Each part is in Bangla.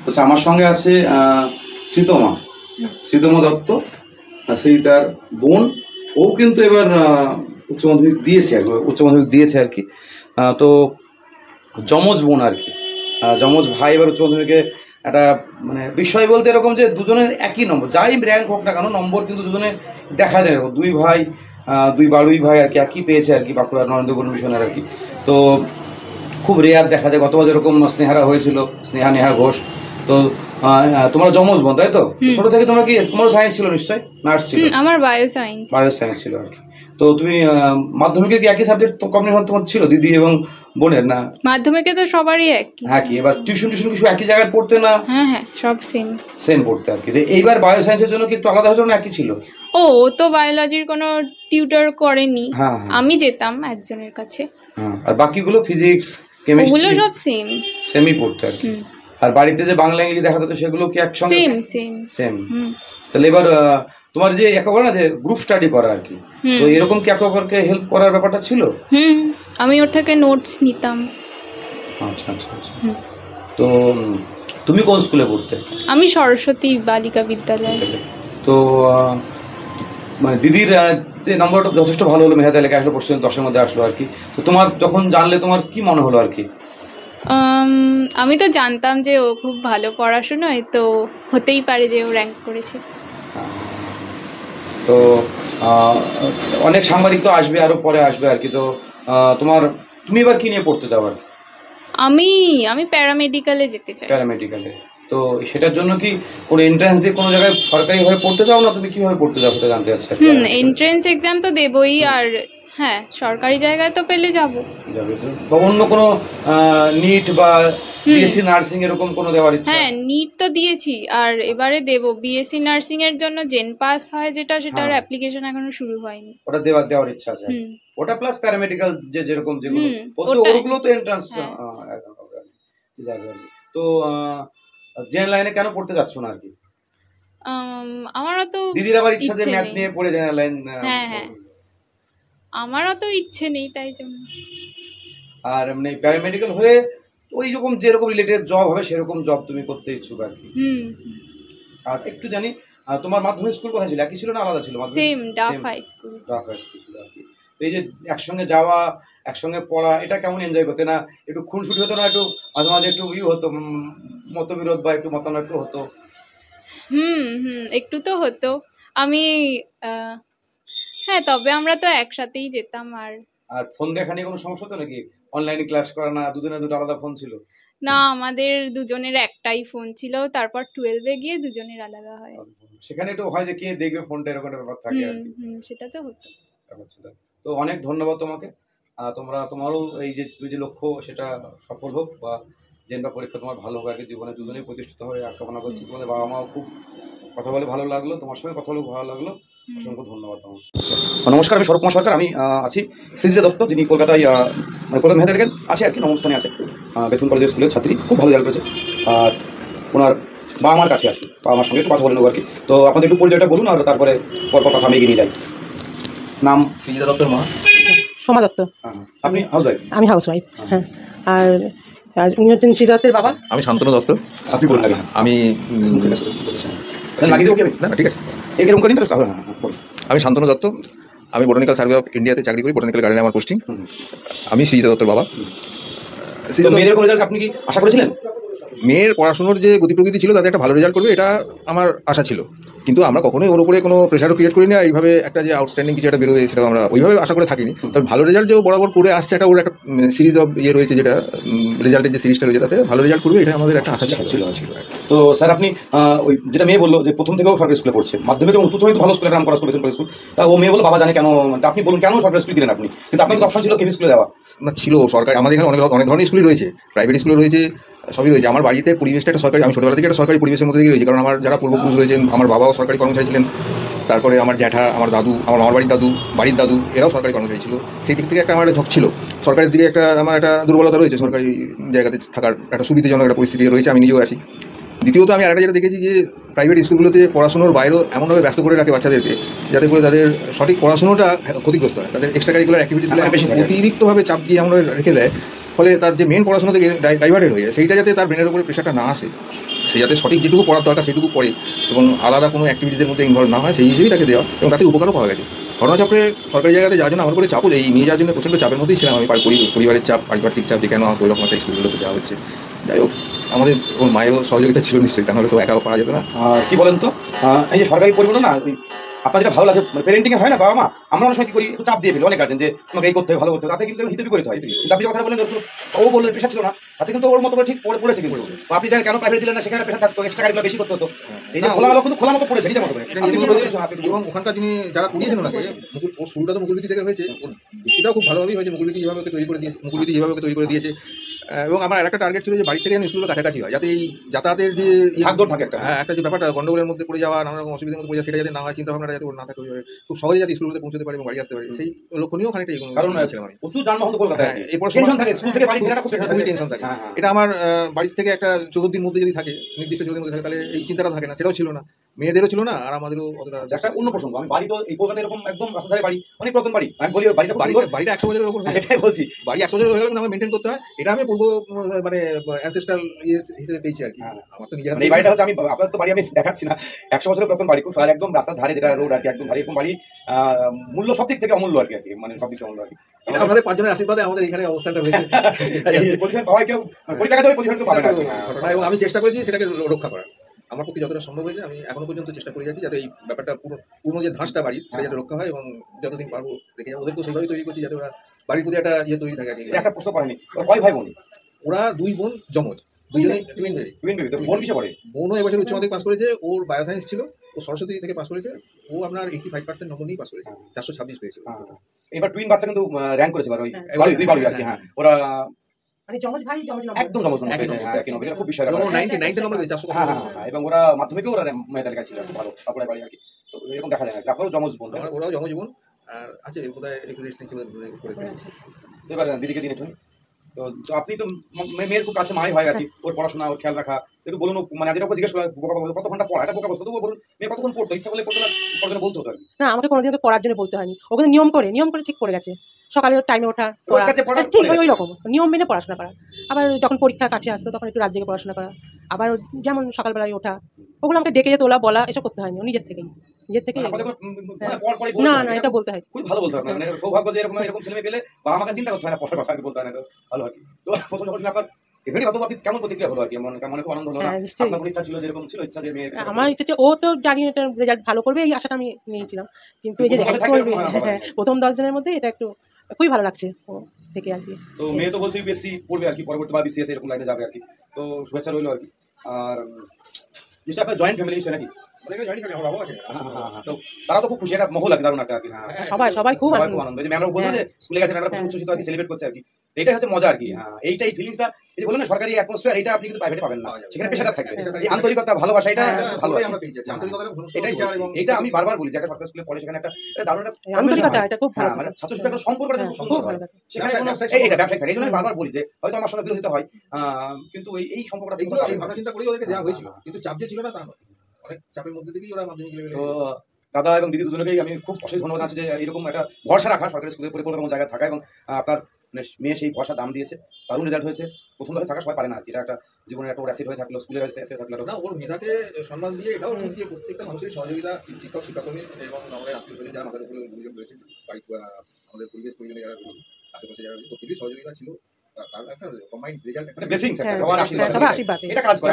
আচ্ছা, আমার সঙ্গে আছে শ্রীতমা দত্ত, সেই তার বোন। ও কিন্তু এবার উচ্চ মাধ্যমিক দিয়েছে আর কি। তো যমজ বোন আর কি, যমজ ভাই এবার উচ্চ মাধ্যমিকে একটা মানে বিষয় বলতে এরকম যে দুজনের একই নম্বর, যাই র্যাঙ্ক হোক না কেন নম্বর কিন্তু দুজনে দেখা যায় এরকম। দুই বাড়ুই ভাই আর কি একই পেয়েছে আর কি, বাঁকুড়া নরেন্দ্রপুর মিশনের আর কি। তো খুব রেয়ার দেখা যায়। গতবার যেরকম স্নেহারা হয়েছিল, নেহা ঘোষ। তো তোমরা যমজ বোন তাই তো? ছোট থেকে তোমরা কি, তোমারও সায়েন্স ছিল নিশ্চয়ই? নার্স ছিল? আমার বায়ো সায়েন্স ছিল আর কি। তো তুমি মাধ্যমিকে কি একই সাবজেক্ট কম্বিনেশন তোমার ছিল দিদি এবং বোনের? না, মাধ্যমিকে তো সবারই একই। হ্যাঁ, কি এবার টিউশন কিছু একই জায়গায় পড়তে না? হ্যাঁ, সব সেম পড়তে আর কি। এইবার বায়ো সায়েন্সের জন্য কি একটু আলাদা হয়েছিল না একই ছিল? ও তো বায়োলজির কোনো টিউটর করেনি, আমি যেতাম একজনের কাছে। আর বাকিগুলো ফিজিক্স, কেমিস্ট্রি ওগুলো সব সেমই পড়তে আর কি। আর বাড়িতে যে বাংলা ইংরেজি দেখাতো তো সেগুলো কি একসঙ্গে? সেম। তাহলে এবার তোমার যে একেবারে না যে গ্রুপ স্টাডি করা আর কি, তো এরকম কি একে অপরকে হেল্প করার ব্যাপারটা ছিল? আমি ওর থেকে নোটস নিতাম। আচ্ছা। তো তুমি কোন স্কুলে পড়তে? আমি সরস্বতী বালিকা বিদ্যালয়। তো মানে দিদির যে নম্বরটা যথেষ্ট ভালো হলো, মেধাতে লেখা আসলো, পশ্চিম 10-এর মধ্যে আসলো আর কি। তো তোমার যখন জানলে তোমার কি মনে হলো আর কি? আমি তো জানতাম যে ও খুব ভালো পড়াশোনায়, তো হতেই পারে যে ও র্যাঙ্ক করেছে। তো অনেক সাংবাদিক তো আসবে, আরো পরে আসবে আর কি। তো তুমি এবার কি নিয়ে পড়তে চাও আর কি? আমি প্যারামেডিক্যালে যেতে চাই। প্যারামেডিক্যালে? তো সেটার জন্য কি কোনো এন্ট্রান্স দিয়ে কোনো জায়গায় সরকারিভাবে পড়তে চাও না তুমি কিভাবে পড়তে চাও সেটা জানতে চাচ্ছি। এন্ট্রান্স এক্সাম তো দেবই, আর হ্যাঁ সরকারি জায়গায় তো পেলে যাবে। বা অন্য কোনো নিট বা বিএসসি নার্সিং এরকম কোনো দেওয়ার ইচ্ছা? হ্যাঁ, নিট তো দিয়েছি, আর এবারে দেব বিএসসি নার্সিং এর জন্য জেন পাস হয় সেটার অ্যাপ্লিকেশন এখনো শুরু হয়নি। ওটা দেওয়ার ইচ্ছা আছে? ওটা প্লাস প্যারামেডিক্যাল যেরকম যেগুলো ওগুলো তো এন্ট্রান্স যাবে। তো জেন লাইনে কেন পড়তে যাচ্ছ না আর কি? আমারও তো দিদির আবার ইচ্ছা যে ম্যাথ নিয়ে পড়ে জেনারেল লাইন। হ্যাঁ, আমারও তো ইচ্ছে নেই তাই জন্য। আর মানে প্যারামেডিক্যাল হয়ে ওই রকম যেরকম রিলেটেড জব হবে সেরকম জব তুমি করতে ইচ্ছুক আর কি। আর একটু জানি, তোমার মাধ্যমিক স্কুল কোথায় ছিল? একই ছিল না আলাদা ছিল? সেম, ডাফ হাই স্কুল ছিল আর কি। তো এই যে একসঙ্গে যাওয়া, একসঙ্গে পড়া, এটা কেমন এনজয় করতে? না একটু খুনসুটি হতো না? একটু মাঝে মাঝে একটু হতো মতবিরোধ বা একটু মতানৈক্য হতো? একটু তো হতো। হ্যাঁ, তবে আমরা তো একসাথেই যেতাম। আর ফোন দেখা নিয়ে কোনো সমস্যা হতো নাকি? অনলাইনে ক্লাস করা না, দুজনের দুটো আলাদা ফোন ছিল? না, আমাদের দুজনের একটাই ফোন ছিল, তারপর 12-এ গিয়ে দুজনের আলাদা হয়। সেখানে একটু হয় যে কে দেখবে ফোনটা, এরকম একটা ব্যাপার থাকে আর কি। সেটা তো হতো। তো অনেক ধন্যবাদ তোমাকে। তোমারও এই যে লক্ষ্য সেটা সফল হোক, বা জেন বা পরীক্ষা তোমার ভালো হোক আর কি। জীবনে দুজনেই প্রতিষ্ঠিত হয়ে কামনা করছি। তোমাদের বাবা মাও খুব কথা বলে ভালো লাগলো, তোমার সঙ্গে কথা বলে ভালো লাগলো। অসংখ্য ধন্যবাদ তোমার। নমস্কার, আমি স্বরূপ কুমার সরকার। আমি আছি সৃজিতা দত্ত, যিনি কলকাতায় কলকাতা মেধাতে আছে আর কি, নবম স্থানে আছে। বেথুন কলেজের স্কুলের ছাত্রী, খুব ভালো রেজাল্ট করেছে। আর ওনার বাবা মার কাছে আছে, বাবা মার সঙ্গে একটু কথা বলে নেবো আর কি। তো আপনাদের একটু পরিচয়টা বলুন, আর তারপরে পরপর কথা আমি এগিয়ে নিয়ে যাই। নাম? সৃজিতা দত্তর মা সোমা দত্ত। আপনি হাউস ওয়াইফ? আমি হাউস ওয়াইফ, হ্যাঁ। আর উনি হচ্ছেন সৃজিতা দত্তের বাবা। আমি শান্তনু দত্ত। আপনি বলুন আগে। আমি ঠিক আছে, এরকম করি। আমি শান্তনু দত্ত, আমি বোটানিক্যাল সার্ভে অফ ইন্ডিয়াতে চাকরি করি, বোটানিক্যাল গার্ডেনে আমার পোস্টিং। আমি সৃজিতা দত্তর বাবা। মেয়ের রেজাল্ট আপনি কি আশা করেছিলেন? মেয়ের পড়াশোনার যে গতি প্রকৃতি ছিল, তাতে একটা ভালো রেজাল্ট করবে এটা আমার আশা ছিল, কিন্তু আমরা কখনোই ওর উপরে কোনো প্রেশারও ক্রিয়েট করি না। এইভাবে একটা যে আউটস্ট্যান্ডিং কিছু একটা বেরোবে সেটা আমরা ওইভাবে আশা করে থাকিনি। তবে ভালো রেজাল্ট যে বরাবর করে আসছে, একটা ওর একটা সিরিজ অফ রয়েছে, যেটা রেজাল্টের যে সিরিজটা রয়েছে তাতে ভালো রেজাল্ট করবে, এটা আমাদের একটা আশা ছিল। তো স্যার, আপনি ওই যেটা মেয়ে বললো যে প্রথম থেকেও সরকারি স্কুলে পড়ছে, মাধ্যমিক এবং উচ্চ মাধ্যমিক ভালো স্কুলে নাম করা স্কুল, বেতন স্কুল। তা ও মেয়ে বললো বাবা জানে কেন, আপনি বলুন কেন সরকারি স্কুল দিলেন আপনি? কিন্তু আপনার অপশন ছিল কেবি স্কুলে দেওয়া। না, ছিল সরকারি। আমাদের এখানে অনেক ধরনের স্কুলই রয়েছে, প্রাইভেট স্কুল রয়েছে, সবই রয়েছে। আমার বাড়িতে পরিবেশটা একটা সরকারি, আমি ছোটবেলা থেকে একটা সরকারি পরিবেশের মধ্যে দিয়ে রয়েছে, কারণ আমার যারা পূর্বপুরুষ রয়েছেন, আমার বাবাও সরকারি কর্মচারী ছিলেন, তারপরে আমার জ্যাঠা, আমার দাদু, আমার মামার বাড়ির দাদু এরাও সরকারি কর্মচারী ছিল। সেই দিক থেকে একটা আমার ঝোঁক ছিল। সরকারের দিকে আমার একটা দুর্বলতা রয়েছে, সরকারি জায়গাতে থাকার একটা সুবিধাজনক একটা পরিস্থিতি রয়েছে, আমি নিজেও আছি। দ্বিতীয়ত আমি আরেকটা যেটা দেখেছি যে প্রাইভেট স্কুলগুলোতে পড়াশোনার বাইরেও এমনভাবে ব্যস্ত করে রাখে বাচ্চাদেরকে, যাতে করে তাদের সঠিক পড়াশোনাটা ক্ষতিগ্রস্ত হয়, তাদের এক্সট্রা কারিকুলার অ্যাক্টিভিটিসগুলো অতিরিক্তভাবে চাপ দিয়ে এমন রেখে দেয় ফলে তার যে মেন পড়াশোনা থেকে ডাইভার্টেড হয়ে যায়, সেইটা যাতে তার ব্রেনের উপরে প্রেশারটা না আসে, সে যাতে সঠিক যেটুকু পড়ার দরকার সেটুকু পড়ে এবং আলাদা কোনো অ্যাক্টিভিটিদের মধ্যে ইনভলভ না হয়, সেই হিসেবেই তাকে দেওয়া, এবং তাতে উপকারও পাওয়া গেছে। ঘটনাচক্রে সরকারি জায়গাতে যাওয়ার জন্য আমার করে চাপও এই নিয়ে যাওয়ার জন্য প্রচণ্ড চাপের মধ্যেই ছিলাম আমি, পরিবারের চাপ, পারিপার্শ্বিক চাপ, যে কেন আমাকে ওই রকম একটা স্কুলগুলোতে দেওয়া হচ্ছে। যাই হোক, আমাদের ওর মায়েরও সহযোগিতা ছিল নিশ্চয়ই, তাহলে তো একাও পারা যেত না। আর কি বলেন তো, এই যে সরকারি পরিবহন না, আপনার যেটা ভালো লাগে মানে পেরেন্টিং হয় না, বাবা মা আমরা অনেক সময় কি করি, একটু চাপ দিয়ে ফেলি অনেক গার্জেন যে তোমাকে এই করতে হবে, ভালো করতে হবে, তাতে কিন্তু হিতে বিপরীত হয়। কিন্তু আপনি যে কথা বললেন, ও বললেন পেশা ছিল না, তাতে কিন্তু ওর মতো করে ঠিক পড়েছে। কিন্তু আপনি জানেন কেন প্রাইভেট দিলেন না, সেখানে পেশা থাকতো, এক্সট্রা কারিকুলাম বেশি করতে হতো। এই যে খোলামেলা কিন্তু খোলামতো পড়েছে নিজের মতো করে। এবং ওখানকার যিনি যারা পড়িয়েছেন ওনাকে, ওর শুরুটা তো মুকুলবিধি থেকে হয়েছে, ওর বৃত্তিটাও খুব ভালোভাবেই হয়েছে। মুকুলবিধি যেভাবে ওকে তৈরি করে দিয়েছে, মুকুলবিধি যেভাবে ওকে তৈরি করে দিয়েছে। এবং আমার একটা টার্গেট ছিল যে বাড়ি থেকে স্কুলের কাছাকাছি হয়, যাতে এই যাতায়াতের যে ভাগদৌড় থাকে একটা যে ব্যাপারটা গন্ডগোলের মধ্যে পড়ে যাওয়া, নানা রকম অসুবিধার মধ্যে পড়ে যাওয়া, সেটা যাতে না হয়, চিন্তাভাবনাটা যাতে ওর না থাকে, খুব সহজে যাতে স্কুলগুলোতে পৌঁছতে পারে এবং বাড়ি আসতে পারে, সেই লক্ষ্য নিয়েও খানিকটা কারণ প্রচুর যানবাহন কলকাতায়, এরপর টেনশন থাকে, স্কুল থেকে বাড়ি ফেরাটা খুব টেনশন থাকে। এটা আমার বাড়ির থেকে একটা 14 দিন মধ্যে যদি থাকে, নির্দিষ্ট 14 দিন মধ্যে থাকে, তাহলে এই চিন্তাটা থাকে না। সেটাও ছিল না, মেয়েদেরও ছিল না, আর আমাদেরও অতটা। একটা অন্য প্রসঙ্গ, আমি বাড়ি তো এই কলকাতায় এরকম একদম রাস্তাধারে বাড়ি, অনেক পুরাতন বাড়ি, আমি বলি বাড়িটা 100 বছরের উপর, এটাই বলছি, বাড়ি 100 বছরের হয়ে গেলে আমাকে মেনটেন করতে হয়। এটা আমি পূর্ব মানে অ্যানসেস্ট্রাল হিসেবে পেয়েছি আর কি। আমার তো নিজের এই বাড়িটা হচ্ছে, আমি আপনার তো বাড়ি আমি দেখাচ্ছি না, 100 বছরের পুরাতন বাড়ি, খুব একদম রাস্তার ধারে, যেটা রোড আর কি, একদম ধারে এরকম বাড়ি, মূল্য সব দিক থেকে অমূল্য আর কি, মানে সব দিক থেকে অমূল্য আর কি। আমাদের 5 জনের আশীর্বাদে আমাদের এখানে অবস্থানটা হয়েছে। পজিশন পাওয়াই কেউ কোটি টাকা দেবে, পজিশন তো পাবে না। এবং আমি চেষ্টা করেছি সেটাকে রক্ষা করার, আমার পক্ষে যতটা সম্ভব হয়েছে আমি এখনো পর্যন্ত চেষ্টা করে যাচ্ছি, যাতে এই ব্যাপারটা পুরনো যে ধাঁচটা বাড়ির, সেটা যাতে রক্ষা হয়, এবং যতদিন পারবো রেখে যাবো। ওদেরকেও সেইভাবেই তৈরি করছি যাতে ওরা বাড়ির প্রতি একটা তৈরি থাকে। একটা প্রশ্ন করেনি, কয় ভাই বোন? ওরা 2 বোন যমজ, দুজনেই টুইন বেবি। বোন কিসে পড়ে? বোনও এবছর উচ্চ মাধ্যমিক পাস করেছে, ওর বায়োসায়েন্স ছিল, ও সরস্বতী থেকে পাস করেছে, ও আপনার 85% নম্বর নিয়ে পাস করেছে, 426 পেয়েছে। এবার টুইন বাচ্চা কিন্তু র্যাঙ্ক করেছে, এবার ওই দুই বাড়ি আর কি। হ্যাঁ, ওরা মানে জমজ ভাই একদম জমজ নম্বর, খুব বিষয় এবং 90 নম্বর পেয়েছে, 400। হ্যাঁ, এবং ওরা মাধ্যমিকেও ওরা মেয়ে তালিকা ছিল, খুব ভালো তারপরে বাড়ি আর কি। তো এরকম দেখা যায় না, তারপরেও জমজ বোন, ওরাও জমজ বোন, আর আছে বোধহয় একটু রেস্ট নিচ্ছে করে ফেলেছে। তো এবার দিদিকে দিন একটু, তো আপনি তো মেয়ের খুব কাছে মাই হয় আর কি, ওর পড়াশোনা, ওর খেয়াল রাখা, একটু বলুন, মানে যেটা জিজ্ঞেস করা কত ঘন্টা পড়া, এটা বোকা বস্তু, তবুও বলুন মেয়ে কতক্ষণ পড়তো, ইচ্ছা করলে পড়তো না, পড়তে বলতে হতো আর কি। না, আমাকে কোনোদিন তো পড়ার জন্য বলতে হয়নি, ওকে নিয়ম করে ঠিক করে গেছে। সকালে টাইমে ওঠা, ঠিক ওই রকম নিয়ম মেনে পড়াশোনা করা। আবার যখন পরীক্ষা কাছে আসতো তখন একটু রাত জেগে পড়াশোনা করা। আবার যেমন সকালবেলায় ওঠা, ওগুলো আমাকে ডেকে যে তোলা বলা এসব করতে হয়নি, নিজের থেকেই না, এটা বলতে হয়। খুব ভালো বলতে হয়, মানে সৌভাগ্য যে এরকম ছেলে মেয়ে পেলে, বা আমাকে চিন্তা করতে হয় না, পড়ার কথা বলতে হয় না, ভালো আর কি। তো প্রথম যখন আপনার আপনি কেমন প্রতিক্রিয়া হলো আর কি, মনে খুব আনন্দ হলো না? আপনার ইচ্ছা ছিল, যেরকম ছিল ইচ্ছা যে মেয়ে, আমার ইচ্ছা ছিল, ও তো জানি এটা রেজাল্ট ভালো করবে, এই আশাটা আমি নিয়েছিলাম। কিন্তু এই যে প্রথম 10 জনের মধ্যে এটা একটু খুবই ভালো লাগছে ও থেকে আর কি। তো মেয়ে তো বলছে ইউপিএসসি পড়বে আর কি, পরবর্তী বা বিসিএস এরকম লাইনে যাবে আর কি। তো শুভেচ্ছা রইলো আর কি। আর যেটা আপনার জয়েন্ট ফ্যামিলি নিশ্চয় নাকি? তো তারা তো খুব খুশি, একটা মহল লাগে, দারুণ একটা আর কি। সবাই খুব আনন্দ, যে ম্যামরা বলছে যে স্কুলে গেছে, ম্যামরা খুব উচ্ছ্বসিত আর কি, সেলিব্রেট করছে আর কি। এটাই হচ্ছে মজা আর কি। এইটাই ফিলিংসটা, এই যে বললেন না সরকারি অ্যাটমসফিয়ার, এটা আপনি কিন্তু প্রাইভেটে পাবেন না, সেখানে পেশাদার থাকবে, এই আন্তরিকতা, ভালোবাসা, এটা ভালো। এটাই এটা আমি বারবার বলি, যে একটা সরকারি স্কুলে পড়ে, সেখানে একটা দারুণ একটা আন্তরিকতা, এটা খুব ভালো, মানে ছাত্র ছাত্রীর একটা সম্পর্কটা খুব সুন্দর হয় সেখানে, এটা ব্যবসায়িক থাকে। এই জন্য বারবার বলি যে হয়তো আমার সঙ্গে বিরোধিতা হয়, কিন্তু এই সম্পর্কটা ভাবনা চিন্তা করেই ওদেরকে দেওয়া হয়েছিল, কিন্তু চাপ যে ছিল না তা নয়, অনেক চাপের মধ্যে থেকেই ওরা মাধ্যমিক লেভেলে। তো দাদা এবং দিদি দুজনকেই আমি খুব অসংখ্য ধন্যবাদ আছে, যে এরকম একটা ভরসা রাখা, সরকারি স্কুলে পরিকল্পনা জায়গায় থাকা, এবং আপনার মেয়ে সেই ভরসা দাম দিয়েছে, দারুণ রেজাল্ট হয়েছে। প্রথম ধাপে থাকা সবাই পারে না, এটা একটা জীবনের একটা অ্যাসেট হয়ে থাকলো, স্কুলের অ্যাসেট থাকলো না। ওর মেধাকে সম্মান দিয়ে এটাও ঠিক যে প্রত্যেকটা মানুষের সহযোগিতা, শিক্ষক শিক্ষাকর্মী এবং আমাদের আত্মীয় স্বজন যারা আমাদের উপরে গুরুজন রয়েছে, আমাদের পরিবেশ পরিজনে যারা রয়েছে, আশেপাশে যারা রয়েছে, প্রত্যেকটি সহযোগিতা ছিল। তার একটা কম্বাইন্ড রেজাল্ট, একটা বেসিং সবার আশীর্বাদ, এটা কাজ করে,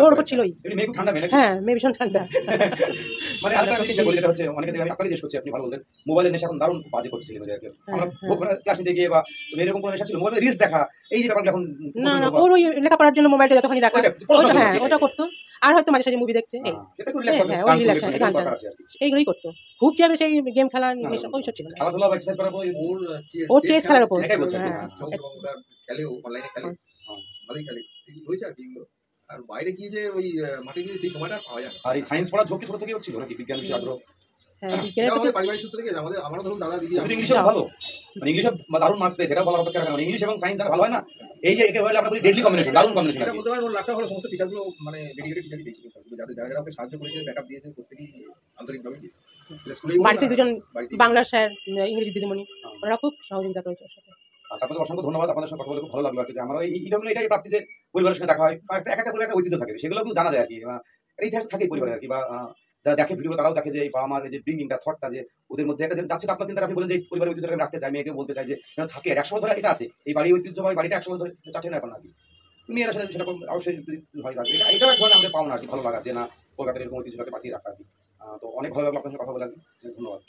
ওর উপর ছিলই। মেয়ে খুব ঠান্ডা মেয়ে, হ্যাঁ মেয়ে ভীষণ ঠান্ডা। মানে আরেকটা জিনিস বলি, যেটা হচ্ছে অনেকে দেখে, আমি আপনাকে জিজ্ঞেস করছি, আপনি ভালো বলতেন, মোবাইলের নেশা এখন দারুণ বাজে করছে ছেলেমেয়েদের। আমরা ক্লাস নিতে গিয়ে বা এরকম কোনো নেশা ছিল, মোবাইলে রিলস দেখা, এই যে ব্যাপারগুলো এখন না, ওর ওই লেখাপড়ার জন্য মোবাইলটা যতখানি দেখা, হ্যাঁ ওটা করতো। আর হয়তো মাঝে সাঝে মুভি দেখছে, এইগুলোই করতো। খুব যে সেই গেম খেলার ওইসব ছিল না, খেলাধুলা বা এক্সারসাইজ করার পর ওর চেস খেলার উপর খেলেও, অনলাইনে খেলে, ভালোই খেলে হয়েছে আর কি। আর বাইরে গিয়ে যে ওই মাঠে গিয়ে সেই সময়টা পাওয়া যায়। আর এই সায়েন্স পড়ার ঝোঁকি ছোট থেকেই ছিল নাকি, বিজ্ঞান বিষয়ে আগ্রহ? আমাদের পারিবারিক সূত্র থেকে, আমারও ধরুন দাদা দিদি ইংলিশে ভালো, মানে ইংলিশে দারুণ মার্কস পেয়েছে, এটা বলার অপেক্ষা রাখে না। ইংলিশ এবং সায়েন্স আর ভালো হয় না, এই যে একে বলে আমরা বলি ডেডলি কম্বিনেশন, দারুণ কম্বিনেশন। এটা বলতে পারেন ওর লাখটা হলো সমস্ত টিচারগুলো, মানে ডেডিকেটেড টিচারই পেয়েছিল, যারা যারা ওকে সাহায্য করেছে, ব্যাকআপ দিয়েছে, প্রত্যেকেই আন্তরিকভাবে দিয়েছে। বাড়িতে 2 জন বাংলা স্যার, ইংরেজি দিদিমণি, ওরা খুব সহযোগিতা করেছে ওর সাথে। আচ্ছা, আপনাদের অসংখ্য ধন্যবাদ। আপনাদের সঙ্গে কথা বলে খুব ভালো লাগলো আর কি, যে আমরা এটাই প্রাপ্তি যে পরিবারের সঙ্গে দেখা হয়, এক একটা পরিবারের একটা ঐতিহ্য থাকে, সেগুলো কিন্তু জানা যায় আর কি। এই ইতিহাস থাকে পরিবারের আর কি, বা যারা দেখে ভিডিও তারাও দেখে যে এই বাবা মার এই যে ব্রিঙ্গিংটা, থটটা, যে ওদের মধ্যে একটা যাচ্ছে আপনার চিন্তা, আপনি বলেন যে পরিবারের ঐতিহ্যটাকে আমি রাখতে চাই, মেয়েকে বলতে চাই যে থাকে, আর একসময় ধরে এটা আছে, এই বাড়ির ঐতিহ্যবাহী বাড়িটা একসময় ধরে চাচ্ছে না এখন আর কি, মেয়েরা সেটা অবশ্যই হয় রাখবে। এটাও এক ধরনের আমাদের পাওনা আর কি, ভালো লাগা যে না কলকাতার এরকম ঐতিহ্যটাকে বাঁচিয়ে রাখা আর কি। তো অনেক ভালো লাগলো আপনার সঙ্গে কথা বলে আর কি। ধন্যবাদ।